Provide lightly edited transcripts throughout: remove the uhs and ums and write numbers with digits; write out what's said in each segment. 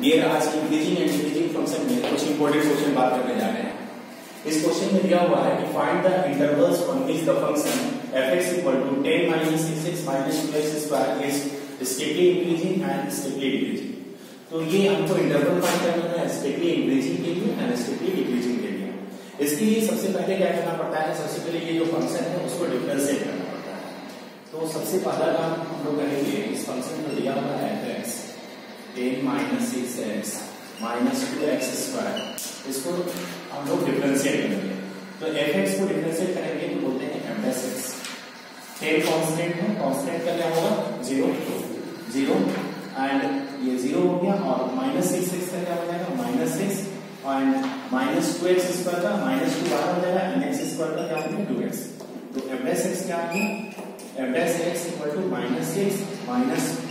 Dear, आज increasing and decreasing function में कुछ इंपॉर्टेंट क्वेश्चन बात करने जा रहे हैं। इस क्वेश्चन में दिया हुआ है कि find the intervals on which the function f(x) = 10 - 6x - 2x² is strictly increasing and strictly decreasing. तो ये हमको इंटरवल फाइंड करना है स्ट्रिक्टली इंक्रीजिंग के लिए एंड स्ट्रिक्टली डिक्रीजिंग के लिए। इसके लिए सबसे पहले क्या करना पड़ता है, सबसे पहले ये जो फंक्शन है उसको डिफरेंशिएट करना पड़ता है। तो सबसे पहला काम हम लोग करेंगे, इस फंक्शन में दिया हुआ है f(x) 10 - 6x - 2x², इसको हम लोग डिफरेंशिएट करेंगे। तो f(x) को डिफरेंशिएट करेंगे तो बोलते हैं f(x). 10 कांस्टेंट है, कांस्टेंट का क्या होगा 0 एंड ये 0 हो गया, और -6x का क्या हो जाएगा -6 एंड -2x² का -2 बाहर हो जाएगा एंड x² का क्या हो गया 2x। तो f(x) क्या आ गया, f(x) = -6 -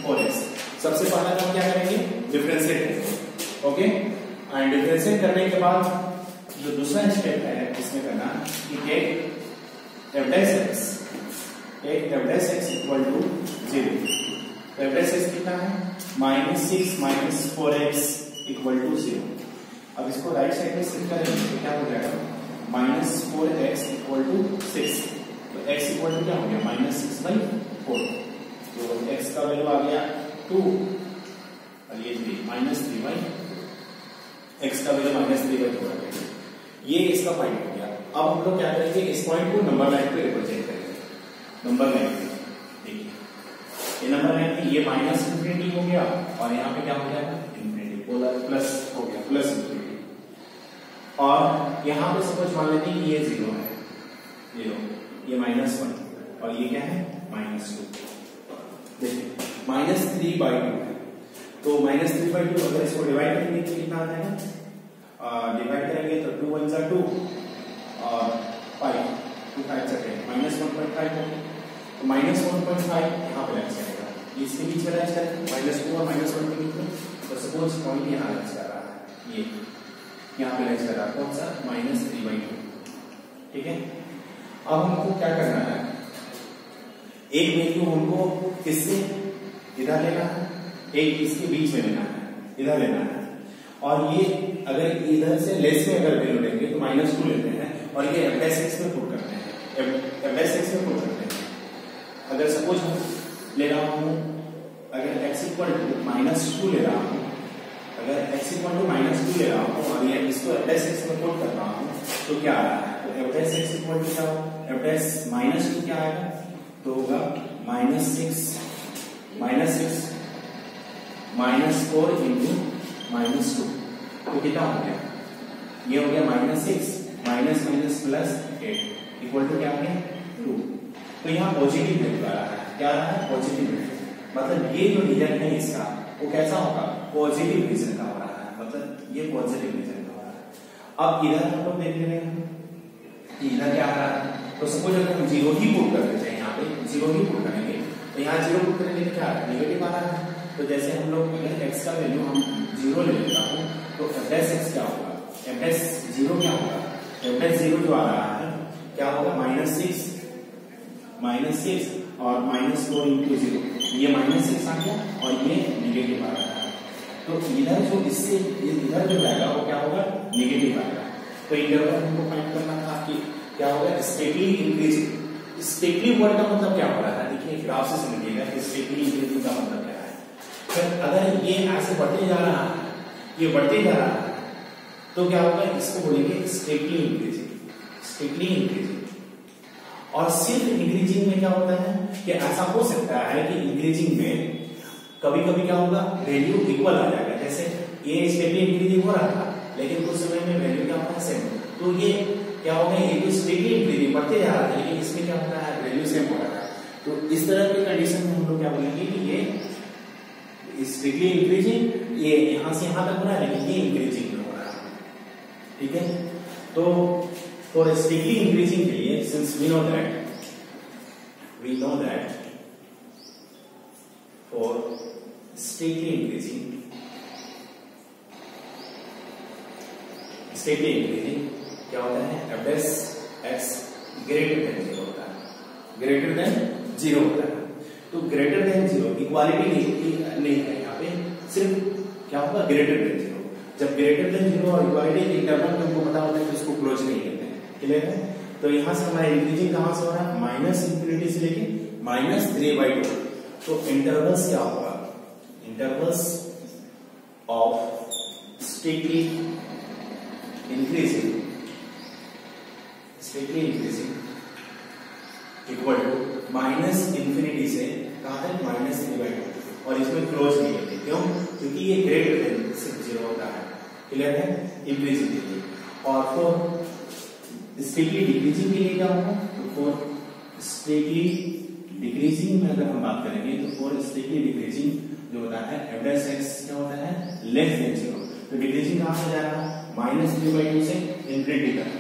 4x। सबसे पहला काम क्या करेंगे, डिफरेंशिएट करेंगे। ओके, एंड डिफरेंशिएट करने के बाद जो दूसरा स्टेप है इसमें करना कि टेक f(x) = 0। तो f(x) कितना है, -6 - 4x = 0। अब इसको राइट साइड में शिफ्ट करेंगे तो क्या हो जाएगा, -4x = 6। तो x इक्वल टू क्या हो गया, -6/4। तो x का वैल्यू आ गया 2 और ये 3 -3/, x का वैल्यू -3/4 आ गया। ये इसका पॉइंट हो गया। अब हम लोग क्या करेंगे, इस पॉइंट को नंबर लाइन पे रिप्रेजेंट करेंगे। नंबर लाइन देखिए, ये नंबर लाइन पे ये -∞ हो गया और यहाँ पे क्या हो जाएगा ∞, पोलर प्लस हो गया, +∞। और यहाँ पे सपोज मान लेते हैं ये 0 है, 0, ये -1 और ये क्या है -2। देखिए -3/2 है, तो -3/2 अगर इसको डिवाइड करेंगे तो कितना आ जाएगा, डिवाइड करेंगे तो 2 × 2 और 5 2 5 -1.5 हो गया। तो -1.5 यहाँ पे लग जाएगा, इसके बीच में लग जाएगा -2 और -1 के बीच में। तो सपोज पॉइंट यहाँ लग जा रहा है, ये यहाँ पे लग जा रहा है कौन सा, -3/2। ठीक है, अब हमको क्या करना है, एक वैल्यू हमको किससे इधर लेना है, एक इसके बीच में लेना है, इधर लेना है। और ये अगर इधर से लेस में अगर वैल्यू लेंगे तो -2 लेते हैं और ये f(x) में पुट करते हैं, f(x) में पुट करते हैं। अगर सपोज हम ले रहा हूं, अगर x = -2 ले रहा हूं, अगर x = -2 ले रहा हूं और ये इसको f(x) में पुट कर रहा हूं तो क्या आ रहा है, तो f(x) = क्या होगा, f(-2) क्या आएगा, तो होगा -6 -4 × -2। तो कितना हो गया, ये हो गया -6 -+8 इक्वल टू क्या आ गया 2। तो यहाँ पॉजिटिव वैल्यू आ रहा है, क्या आ रहा है पॉजिटिव वैल्यू, मतलब ये जो रीजन है इसका वो कैसा होगा, पॉजिटिव रीजन का हो रहा है, मतलब ये पॉजिटिव रीजन का हो रहा है। अब इधर हम लोग देख रहे हैं कि इधर क्या आ रहा है, तो सपोज अगर हम 0 ही पुट कर देते हैं, यहाँ पे 0 ही पुट करेंगे तो यहाँ 0 पुट करेंगे तो क्या आ रहा है, नेगेटिव आ रहा है। तो जैसे हम लोग अगर x का वैल्यू हम 0 ले लेता हूँ तो f(x) क्या होगा, f(0) क्या होगा, f(0) जो आ रहा है क्या होगा, -6 और -4 × 0, ये -6 आ गया और ये नेगेटिव आ रहा है। तो इधर जो इससे इधर जो जाएगा वो क्या होगा, नेगेटिव आएगा। तो इंटरवल हमको फाइंड करना था कि क्या होगा, स्ट्रिक्टली इंक्रीजिंग। स्ट्रिक्टली वर्ड का मतलब क्या हो रहा है, देखिए ग्राफ से समझिएगा कि स्ट्रिक्टली इंक्रीजिंग का मतलब क्या है। फिर अगर ये ऐसे बढ़ते जा रहा है, ये बढ़ते जा रहा है तो क्या होगा, इसको बोलेंगे स्ट्रिक्टली इंक्रीजिंग, स्ट्रिक्टली इंक्रीजिंग। और सिर्फ इंक्रीजिंग में क्या होता है कि ऐसा हो सकता है कि इंक्रीजिंग में कभी कभी क्या होगा, वैल्यू इक्वल आ जाएगा। जैसे ये स्ट्रिक्टली इंक्रीजिंग हो रहा था लेकिन कुछ समय में वैल्यू क्या होगा, सेम। तो ये क्या होगा, ये तो स्ट्रिक्टली इंक्रीजिंग बढ़ते जा रहा है लेकिन इसमें क्या होता है, वैल्यू सेम हो रहा है। तो इस तरह की कंडीशन में हम लोग क्या बोलेंगे कि ये स्ट्रिक्टली इंक्रीजिंग, ये यहां से यहां तक हो रहा है लेकिन ये इंक्रीजिंग में हो रहा है। ठीक है, तो फॉर स्ट्रिक्टली इंक्रीजिंग के लिए, since we know that for strictly increasing क्या होता है, f(x) > 0 होता है, ग्रेटर देन 0 होता है। तो ग्रेटर देन 0 इक्वालिटी नहीं है, यहाँ पे सिर्फ क्या होगा, ग्रेटर देन 0। जब ग्रेटर देन 0 और डिवाइडेड इंटरवल में हमको पता होता है कि उसको क्लोज नहीं करते हैं, क्लियर है। तो यहां से हमारा इंक्रीजिंग कहां से हो रहा है, माइनस इंफिनिटी से लेके -3/2। तो इंटरवल्स क्या होगा, intervals of strictly increasing equal to minus infinity से कहा है -3/2, और इसमें क्लोज नहीं होते, क्यों, क्योंकि ये ग्रेटर देन 0 होता है, क्लियर है, इंक्रीजिंग के लिए। और फॉर स्ट्रिक्टली डिक्रीजिंग के लिए क्या होगा, तो फॉर स्ट्रिक्टली डिक्रीजिंग में अगर हम बात करेंगे तो फॉर स्ट्रिक्टली डिक्रीजिंग जो होता है f(x) क्या होता है, लेस देन 0। तो डिक्रीजिंग कहां से जा रहा है, -3/2 से इंफिनिटी तक।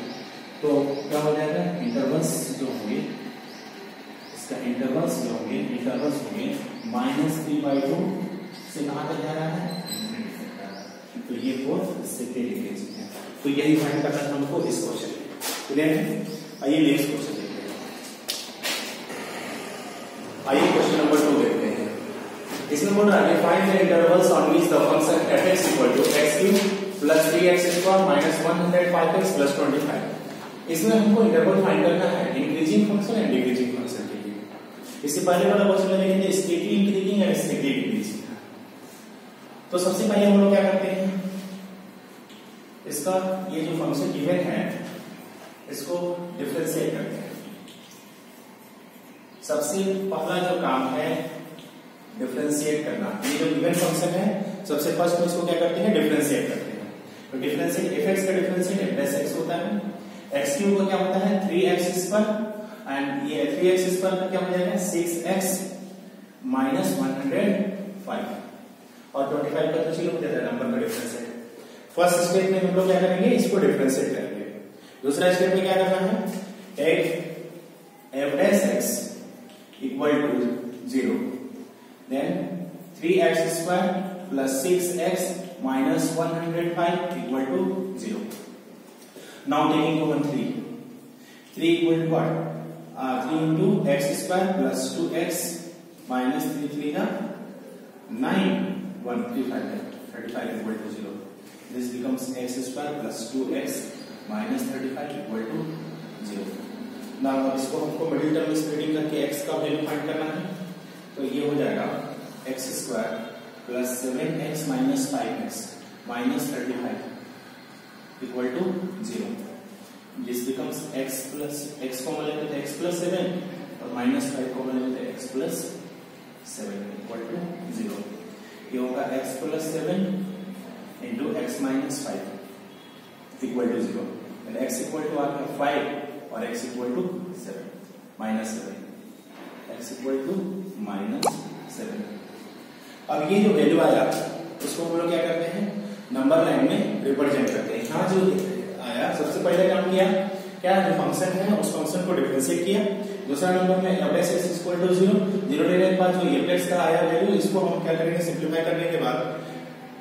तो क्या हो जाएगा, इंटरवल्स जो होंगे, इसका इंटरवल्स जो होंगे, इंटरवल्स होंगे -3/2 से कहां तक जा रहा है, इंफिनिटी तक जा रहा है। तो ये फोर्थ स्ट्रिक्टली डिक्रीजिंग है। तो यही फाइंड करना था हमको इस क्वेश्चन में, क्लियर है। आइए नेक्स्ट क्वेश्चन देखते हैं। आइए क्वेश्चन नंबर 2 देखते हैं। इसमें बोल रहा है find the intervals on which the function f(x) = x³ + 3x² - 105x + 25। इसमें हमको इंटरवल फाइंड करना है increasing function and decreasing function के लिए। इससे पहले वाला क्वेश्चन में देखेंगे strictly increasing and strictly decreasing. तो सबसे पहले हम लोग क्या करते हैं, इसका ये जो फंक्शन गिवन है इसको डिफरेंशिएट करते हैं। सबसे पहला जो काम है डिफरेंशिएट करना। ये जो गिवन फंक्शन है सबसे फर्स्ट में इसको क्या करते हैं, डिफरेंशिएट करते हैं। तो डिफरेंशिएट f(x) का डिफरेंशिएट f(x) होता है, x³ का क्या होता है 3x², एंड ये 3x² का क्या हो जाएगा 6x - 105, और 25 का तो चलो हो जाता है नंबर का डिफरेंशिएट। फर्स्ट स्टेप में हम लोग क्या करेंगे, इसको डिफरेंशिएट करेंगे। दूसरा स्टेप में क्या करना है, f(x) = 0, then 3x² + 6x - 105 = 0। Now taking common 3 equal to what, 3 into x² plus 2x minus 3 3 का 9, 35 equal to 0. This becomes x² plus 2x minus 35 equal to 0. Now इसको हमको मिडिल टर्म में स्प्लिटिंग करके x का वैल्यू फाइंड करना है। तो ये हो जाएगा x² plus 7x minus 5x minus 35 equal to 0. This becomes x common लेते हैं x plus 7 और -5 common लेते हैं x plus 7 equal to 0. ये होगा x plus 7 into x minus 5 equal to 0. And x equal to आपका 5 और x equal to 7 minus 7. x equal to -7. अब ये जो वैल्यू आया उसको हम लोग क्या करते हैं, नंबर लाइन में रिप्रेजेंट करते हैं। यहाँ जो आया सबसे पहले काम किया क्या, जो फंक्शन है उस फंक्शन को डिफरेंशिएट किया। दूसरा नंबर में f(x) = 0 लेने के बाद जो f(x) का आया वैल्यू, इसको हम क्या करेंगे, सिंपलीफाई करने के बाद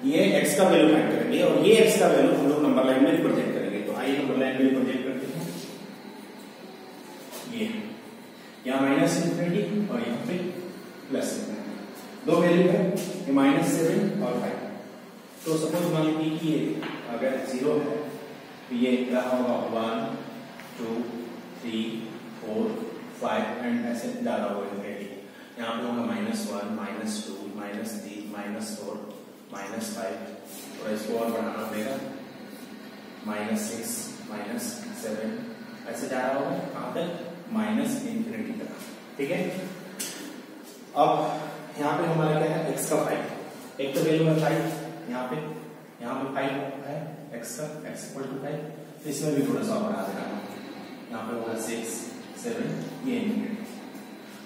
ये x का वैल्यू फाइंड करेंगे और ये x का वैल्यू हम लोग नंबर लाइन में रिप्रेजेंट करेंगे। तो आइए नंबर लाइन में रिप्रेजेंट करते हैं। ये यहाँ -∞ और यहाँ पे +∞ दो वैल्यू है, ये -7 और 5। तो सपोज मान लीजिए कि ये अगर 0 है तो ये क्या होगा 1 2 3 4 5 एंड ऐसे डाला हुआ है। यहाँ पे होगा -1 -2 -3 -4 -5, और इसको और बढ़ाना पड़ेगा -6 -7 ऐसे जा रहा होगा कहाँ तक, -∞ तक, ठीक है। अब यहाँ पे हमारा क्या है, x का 5, एक तो वैल्यू है 5, यहाँ पे 5 है x का, x = 5, तो इसमें भी थोड़ा सा बढ़ा देना, यहाँ पे होगा 6 7 ये इंफिनिटी,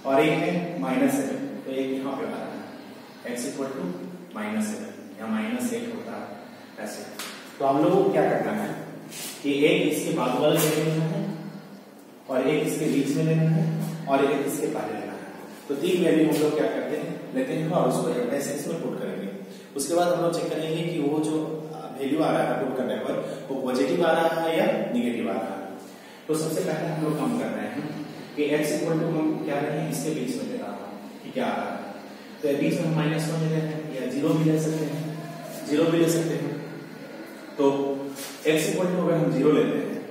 और एक है -7, तो एक यहाँ पे आ रहा है x = -7, यहाँ -8 होता है ऐसे। तो हम लोग को क्या करना है कि एक इसके बाद वाला ले लेना है और एक इसके बीच में लेना है और एक इसके पहले लेना है। तो तीन वैल्यू हम लोग क्या करते हैं, लेते हैं और उसको f(x) में पुट करेंगे। उसके बाद हम लोग चेक करेंगे कि वो जो वैल्यू आ रहा है पुट करने पर वो पॉजिटिव आ रहा है या निगेटिव आ रहा है। तो सबसे पहले हम लोग काम कर रहे हैं कि x = हम क्या रहे हैं, इसके बीच में ले रहा हूं कि क्या आ रहा है। तो बीच में -1 ले रहे हैं या 0 भी ले सकते हैं, जीरो भी ले सकते हैं। तो x इक्वल टू अगर हम जीरो लेते हैं,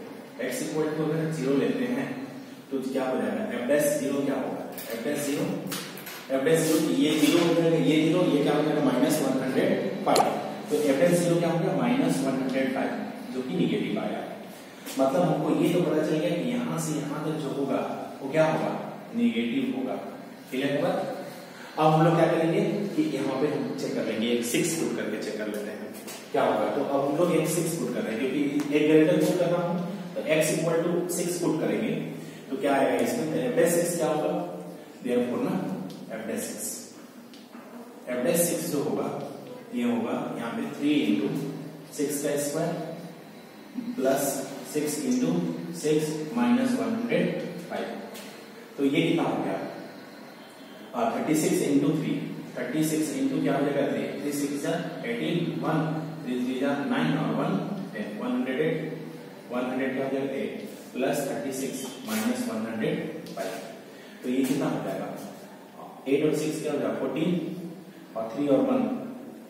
x इक्वल टू अगर जीरो लेते हैं तो क्या हो जाएगा, f डैश जीरो क्या होगा, f डैश जीरो ये जीरो हो जाएगा, ये जीरो, ये क्या हो जाएगा -105। तो f डैश जीरो क्या हो गया -105, जो कि निगेटिव आया। मतलब हमको ये तो पता चल गया कि यहां से यहां तक जो होगा वो क्या होगा, नेगेटिव होगा। क्लियर है बात। अब हम लोग क्या करेंगे कि यहाँ पे हम चेक कर लेंगे, एक 6 पुट करके चेक कर लेते हैं क्या होगा। तो अब हम लोग एक 6 पुट कर रहे हैं क्योंकि एक ग्रेटर पुट कर रहा हूं, तो x इक्वल टू 6 पुट करेंगे तो क्या आएगा इसमें, f डैश 6 क्या होगा, देयरफॉर ना f डैश 6 जो होगा ये होगा यहाँ पे 3 इंटू 6 का स्क्वायर प्लस 6 इंटू 6 माइनस 105। तो ये कितना हो गया 36 इंटू 3, 36 इंटू क्या हो जाएगा 3, 3 6 18, 1 3 3 9 और 1 10, 108, 100 क्या हो जाएगा 8 प्लस 36 माइनस 105। तो ये कितना हो जाएगा 8 और 6 क्या हो जाएगा 14 और 3 और 1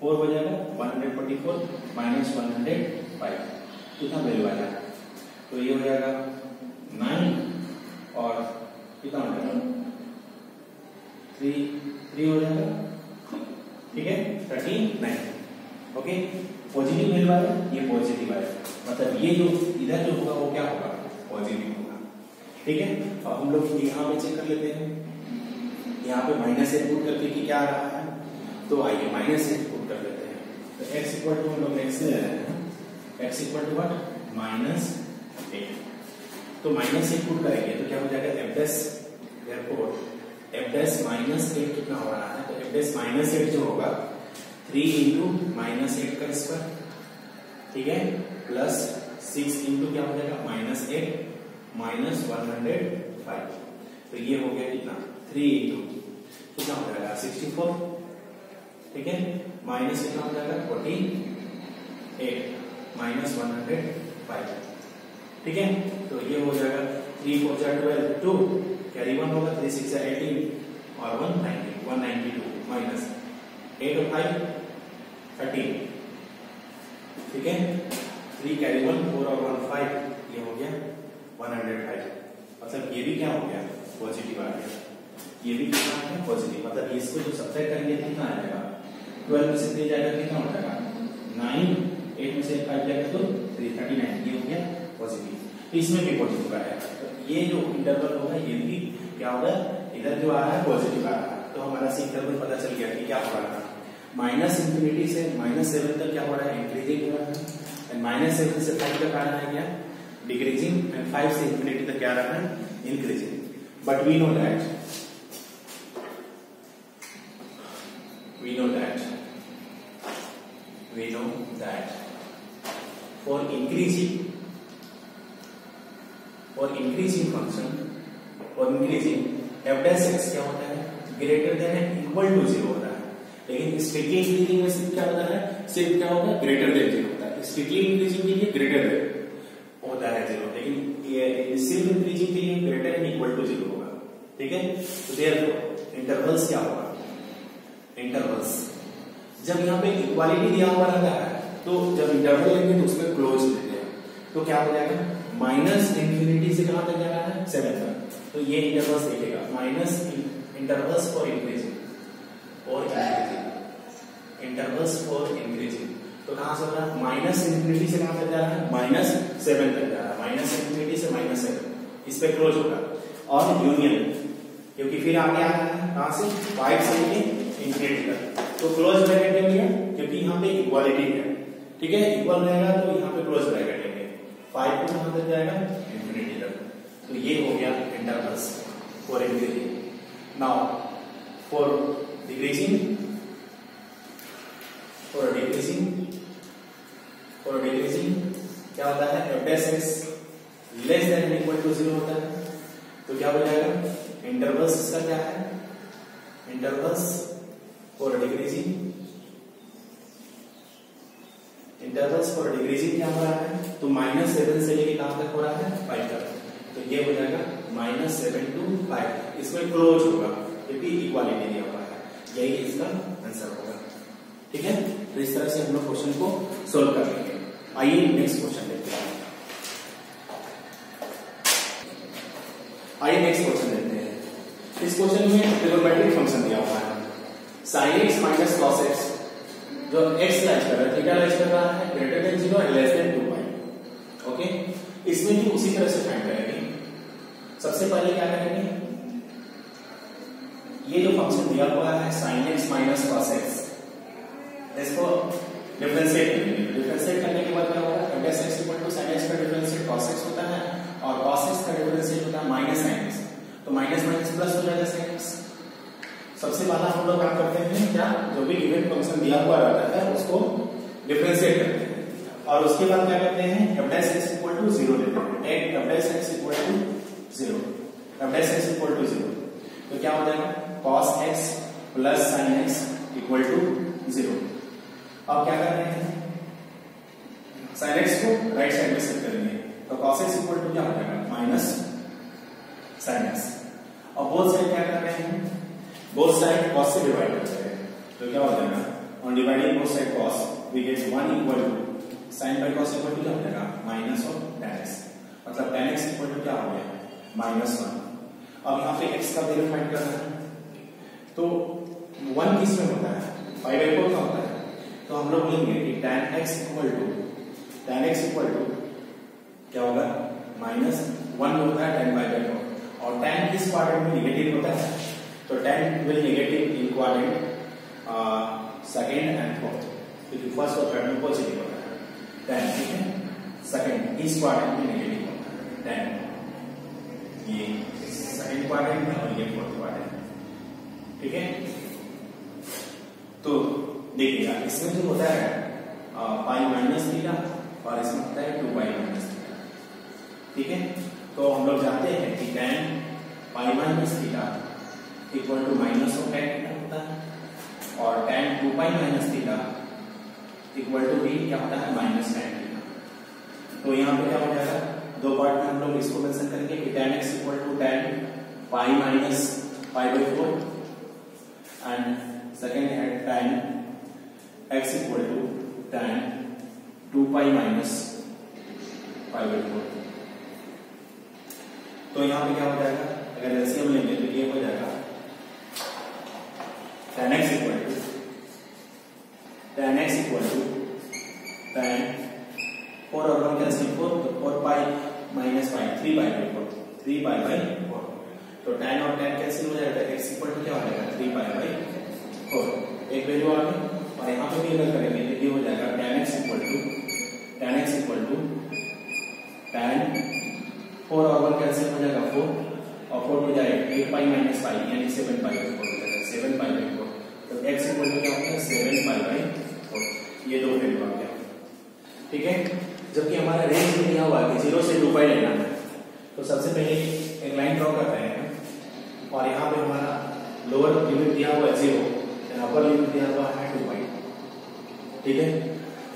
4 हो जाएगा 144 माइनस 105। कितना वैल्यू आ जाएगा, तो ये हो जाएगा 9 और कितना हो जाएगा 3 हो जाएगा, ठीक है 39। ओके, पॉजिटिव वैल्यू आया, ये पॉजिटिव आया, मतलब ये जो इधर जो होगा वो क्या होगा, पॉजिटिव होगा। ठीक है, अब हम लोग यहाँ पे चेक कर लेते हैं, यहाँ पे -8 पुट करके कि क्या आ रहा है, तो आइए -8 पुट कर लेते हैं। तो x इक्वल टू हम लोग x ले रहे हैं, x इक्वल टू व्हाट -8। तो -8 पुट करेंगे तो क्या हो जाएगा f dash, therefore f dash -8 कितना हो रहा है, तो f डैश -8 जो होगा 3 इंटू -8 का स्क्वायर, ठीक है, प्लस 6 इंटू क्या हो जाएगा -8 माइनस 105। तो ये हो गया कितना 3 इंटू कितना हो जाएगा 64, ठीक है, माइनस कितना हो जाएगा 48 माइनस 105। ठीक है, तो ये हो जाएगा 3 4 12 2 कैरी 1 होगा, 3 6 18 और 192 माइनस 8 और 5 13, ठीक है, 3 कैरी 1 4 और 1 5, ये हो गया 105। मतलब ये भी क्या हो गया पॉजिटिव आ गया, ये भी कितना आ गया पॉजिटिव। मतलब इसको जो सब्ट्रैक्ट करेंगे कितना आ जाएगा, 12 में से 3 जाएगा कितना हो जाएगा 9, 8 में से 5 जाएगा तो 39, ये हो गया पॉजिटिव। तो इसमें भी पॉजिटिव आया, तो ये जो इंटरवल होगा ये भी क्या होगा, इधर जो आ रहा है पॉजिटिव आ रहा है। तो हमारा सी इंटरवल पता चल गया कि क्या हो रहा है, -∞ से -7 तक क्या हो रहा है, इंक्रीजिंग हो रहा है, एंड -7 से 5 तक आ रहा है क्या, डिक्रीजिंग, एंड 5 से इंफिनिटी तक क्या आ रहा है, increasing. But we know that for increasing function, for increasing f dash x क्या होता है, greater than and equal to 0 होता है। लेकिन स्ट्रिक्टली इंक्रीजिंग में सिर्फ क्या होता है, सिर्फ क्या होता है ग्रेटर देन 0 होता है। स्ट्रिक्टली इंक्रीजिंग के लिए ग्रेटर देन होता है 0, लेकिन ये सिर्फ इंक्रीजिंग के लिए ग्रेटर एंड इक्वल टू 0 होगा। ठीक है, तो देयरफॉर इंटरवल्स क्या होगा, इंटरवल्स जब यहाँ पे इक्वालिटी दिया हुआ रहता है तो जब इंटरवल लेंगे तो उसमें क्लोज लेते हैं, तो क्या हो जाएगा -∞ से कहां तक जा रहा है 7 तक। तो ये इंटरवल्स देखेगा माइनस इंटरवल्स फॉर इंक्रीजिंग और इंटरवल्स फॉर इंक्रीजिंग। तो कहां से हो रहा है -∞ से कहां तक जा रहा है -7 तक जा रहा है, -∞ से -7 इस पे क्लोज होगा। और यूनियन क्योंकि फिर आगे आ रहा है कहां से 5 से लेके इंफिनिटी तक, तो क्लोज ब्रैकेट लेंगे क्योंकि यहाँ पे इक्वालिटी है। ठीक है, इक्वल रहेगा तो यहाँ पे क्लोज ब्रैकेट लेंगे, 5 को कहां तक जाएगा इंफिनिटी तक। तो ये हो गया intervals for increasing. Now for decreasing, for decreasing क्या होता है, f dash x less than equal to 0 होता है। तो क्या हो जाएगा, इंटरवल्स इसका क्या है, intervals for decreasing, intervals for decreasing क्या हो रहा है, तो -7 से लेके कहां तक हो रहा है 5 तक। तो ये हो जाएगा -7 to 5, इसमें क्लोज होगा क्योंकि इक्वालिटी दिया हुआ है। यही इसका आंसर होगा। ठीक है। तो इस तरह से हम लोग क्वेश्चन को सोल्व कर लेंगे। आइए नेक्स्ट क्वेश्चन देखते हैं। आइए नेक्स्ट क्वेश्चन देखते हैं। इस क्वेश्चन में ट्रिगोनोमेट्रिक फंक्शन दिया हुआ है sin x minus cos x, जो x लाइज कर रहा है, थीटा लाइज कर रहा है greater then 0 and less than 2 okay. इसमें भी उसी तरह से फाइंड करेंगे। सबसे पहले क्या करेंगे, ये जो फंक्शन दिया हुआ है sin x minus cos x, इसको डिफरेंशिएट करेंगे। डिफरेंशिएट करने के बाद क्या होगा, fx equal to sin x का डिफरेंशिएट cos x होता है और cos x का डिफरेंशिएट होता है माइनस sin x, तो माइनस माइनस प्लस हो जाएगा sin x। सबसे पहला हम लोग काम करते हैं क्या, जो भी गिवन फंक्शन दिया हुआ रहता है उसको डिफरेंशिएट करते हैं और उसके बाद क्या करते हैं, f' इक्वल टू 0 लेते हैं। f' equal to 0, f' equal to 0, तो क्या हो जाएगा cos x plus sin x equal to 0। अब क्या कर रहे हैं, sin x को राइट साइड में सेट करेंगे, तो cos x इक्वल टू क्या हो जाएगा माइनस sin x। अब बोथ साइड क्या कर रहे हैं, बोथ साइड cos से डिवाइड करते हैं, तो क्या हो जाएगा, on dividing both side cos we get 1 equal to sin by cos equal to क्या हो जाएगा माइनस ऑफ tan x, मतलब tan x इक्वल टू क्या हो गया माइनस 1। अब यहाँ पे x का वैल्यू फाइंड करना है, तो 1 किस में होता है, 5/4 का होता है, तो हम लोग लेंगे कि tan x इक्वल टू क्या होगा माइनस 1 होता है tan /4, और tan किस क्वाड्रेंट में नेगेटिव होता है, तो tan will negative in quadrant second and fourth, क्योंकि फर्स्ट और थर्ड में पॉजिटिव होता है tan, ठीक है, सेकंड इस क्वाड्रेंट में नेगेटिव होता है tan, ये सेकंड क्वाड्रेंट में और ये फोर्थ क्वाड्रेंट में, ठीक है। तो देखिएगा इसमें जो होता है पाई माइनस थीटा और इसमें होता है 2 पाई माइनस थीटा, ठीक है। तो हम लोग जानते हैं कि tan pi minus theta equal to minus of tan theta होता है और tan 2 pi minus theta equal to भी क्या होता है माइनस tan थीटा। तो यहाँ पे क्या हो जाएगा, दो पार्ट में हम लोग इसको मेंशन करेंगे कि tan x equal to tan pi minus π/4 and second है tan x equal to tan 2 pi minus π/4। तो यहाँ पे क्या हो जाएगा, अगर एलसीएम लेंगे तो ये हो जाएगा tan x equal to tan 4 और 1 कैंसिल 4, तो 4 पाई माइनस पाई 3 पाई/4, तो tan और tan कैंसिल हो जाएगा, x इक्वल टू क्या हो जाएगा 3 पाई/4, एक वैल्यू आ गई। और यहाँ पे भी अगर करेंगे तो ये हो जाएगा tan x equal to tan 4 और 1 कैंसिल हो जाएगा 4 और 4 हो जाएगा 8 पाई माइनस पाई यानी 7 पाई/4 हो जाएगा 7 पाई/4, तो x इक्वल टू क्या हो गया 7 पाई/4, ये दो वैल्यू आ गया, ठीक है। जबकि हमारा रेंज में दिया हुआ है कि 0 से 2 पाई लेना है, तो सबसे पहले एक लाइन ड्रॉ करते हैं और यहाँ पे हमारा लोअर लिमिट दिया हुआ है 0 और अपर लिमिट दिया हुआ है 2 पाई, ठीक है।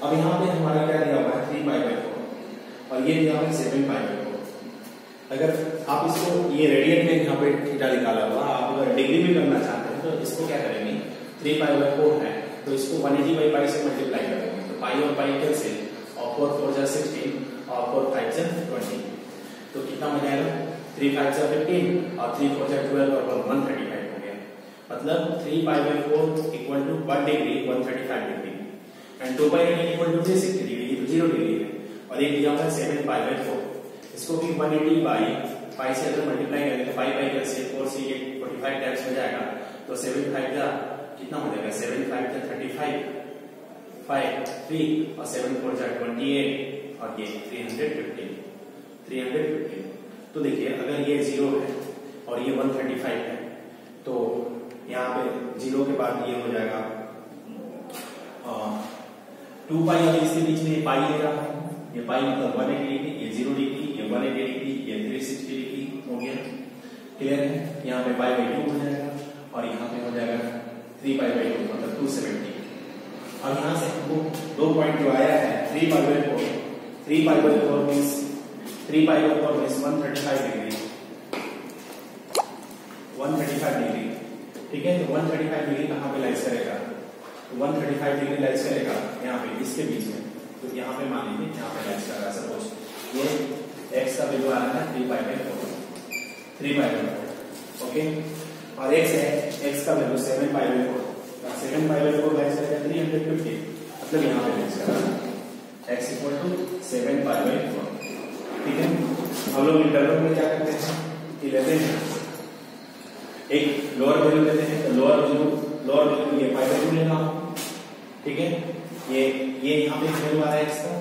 अब यहाँ पे हमारा क्या दिया हुआ है 3 पाई/4 और ये दिया हुआ है 7 पाई/4। अगर आप इसको ये रेडियन में यहाँ पे थीटा निकाला हुआ, आप अगर डिग्री में करना चाहते हैं तो इसको क्या करेंगे 3 पाई/4 है तो इसको 180/पाई से मल्टीप्लाई करेंगे, तो पाई और पाई कैंसिल और 4 4 जा 16 और 4 5 जा 20, तो कितना हो जाएगा 3 5 जा 15 और 3 4 जा 12 और 135 हो गया, मतलब 3 पाई/4 equal to 1 degree 135 degree and 2 pi equal to 360 degree, ये तो 0 डिग्री है। और एक दिया हुआ है 7 पाई/4, इसको भी 180 बाई पाई से अगर मल्टीप्लाई करें तो 5 पाई कैंसिल 4 से ये 45 टाइम्स हो जाएगा, तो 7 5 जा कितना हो जाएगा 7 5 जा 35 5 3 और 7 4 जा 28 और ये 350। तो देखिए अगर ये 0 है और ये 135 है तो यहाँ पे 0 के बाद ये हो जाएगा 2 पाई, और इसके बीच में पाई ले रहा है, ये पाई मतलब 180 डिग्री, ये 0 डिग्री, ये 180 डिग्री, ये 360 डिग्री हो गया, क्लियर है। यहाँ पे π/2 हो जाएगा और यहाँ पे हो जाएगा 3 π/2 मतलब 270। अब यहाँ से हमको दो पॉइंट जो आया है 3 π/4 मीन्स 135 डिग्री, 135 डिग्री, ठीक है। तो 135 डिग्री कहाँ पे लाइज करेगा, तो 135 डिग्री लाइज करेगा यहाँ पे इसके बीच में, तो यहाँ पे मान लीजिए यहाँ पे लाइज कर रहा है सपोज ये x का वैल्यू आ रहा है 3 पाई बाय 4 ओके, और x है x का value 7 pi by 4, 7 pi by 4 lies करेगा 350, मतलब यहाँ पे लाइज कर रहा है x equal to 7 pi by 4। ठीक है, हम लोग इंटरवल में क्या करते हैं कि लेते हैं एक लोअर वैल्यू लेते हैं, तो लोअर वैल्यू ये पाई बाय 2 लेना हो। ठीक है, ये यहाँ पे वैल्यू आ रहा है x का,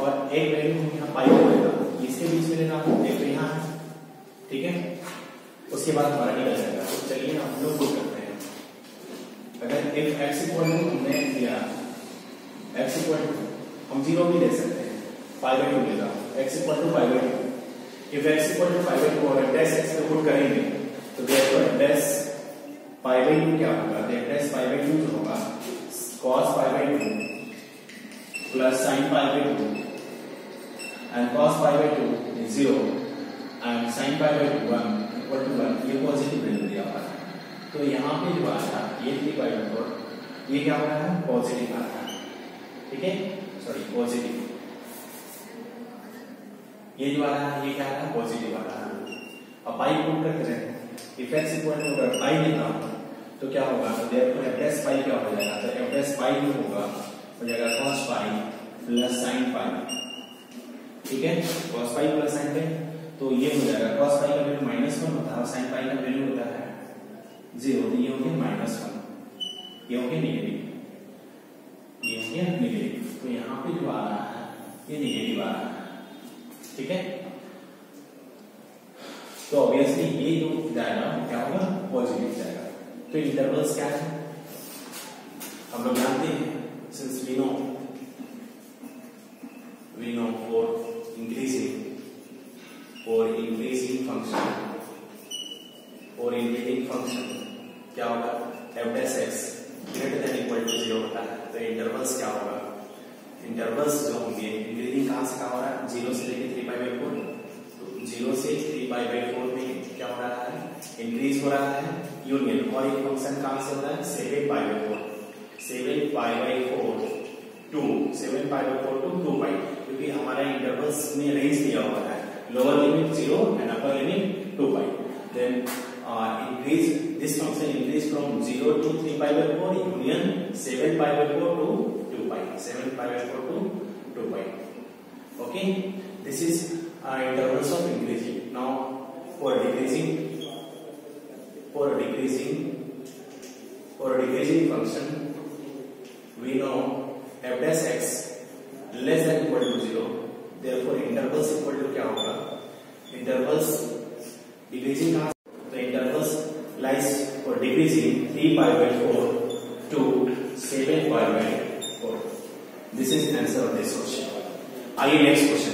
और एक वैल्यू यहाँ पाई बाय 2 लेना, इसके बीच में लेना हो, एक तो यहाँ है। ठीक है, उसके बाद हमारा निकल जाएगा। तो चलिए हम लोग पुट करते हैं, अगर एक x इक्वल टू हमने दिया x इक्वल टू, हम 0 भी ले सकते हैं, पाई बाय 2 लेगा, x equal to pi by 2, if x equal to pi by 2 और डैश x को पुट करेंगे तो देयरफॉर डैश पाई बाय 2 क्या होगा, डैश पाई बाय 2 जो होगा cos pi by 2 plus sin pi by 2 and cos pi by 2 is 0 and sin pi by 2 1 equal to 1, ये positive value दिया हुआ है। तो यहाँ पे जो आ रहा है ये 3 पाई बाय 4, ये क्या हो रहा है, पॉजिटिव आ रहा है। ठीक है, सॉरी पॉजिटिव, ये जो आ रहा है ये क्या आ रहा है, पॉजिटिव आ रहा है। अब पाई पुट करते हैं, इफ x इक्वल टू अगर पाई लेना हो तो क्या होगा, तो देयरफॉर f' पाई क्या हो जाएगा, तो f' पाई जो होगा हो जाएगा cos पाई प्लस sin पाई। ठीक है, cos पाई प्लस sin पाई, तो ये हो जाएगा cos पाई का वैल्यू -1 होता है और sin पाई का वैल्यू होता है 0, तो ये हो गया -1, ये हो गया नेगेटिव, ये हो गया नेगेटिव। तो यहाँ पे जो आ रहा है ये नेगेटिव आ रहा है। ठीक है, तो ऑब्वियसली ये जो जाएगा वो क्या होगा, पॉजिटिव जाएगा। तो इंटरवल्स क्या है हम लोग जानते हैं, since we know for increasing function क्या होगा, f' greater than equal to 0 होता है। तो इंटरवल्स क्या होगा, इंटरवल्स जो होंगे इंक्रीजिंग कहां से कहां हो रहा है, 0 से लेकर 3 पाई बाय 4, तो 0 से 3 पाई बाय 4 में क्या हो रहा है, इंक्रीज हो रहा है यूनियन, और एक फंक्शन कहां से हो रहा है, 7 पाई बाय 4 टू 2 पाई, क्योंकि हमारा इंटरवल्स में रेंज दिया हुआ है, lower limit 0 and upper limit 2 पाई। Then this function increase from 0 to 3 pi by 4 union 7 pi by 4 to 2 pi, 7 pi by 4 to 2 pi. Okay, this is intervals of increasing. Now for decreasing function we know f dash x less than equal to 0, therefore intervals equal to क्या होगा, intervals decreasing का, तो intervals lies for decreasing 3 pi by 4 to 7 pi by 4. This is answer of this question. आइए next question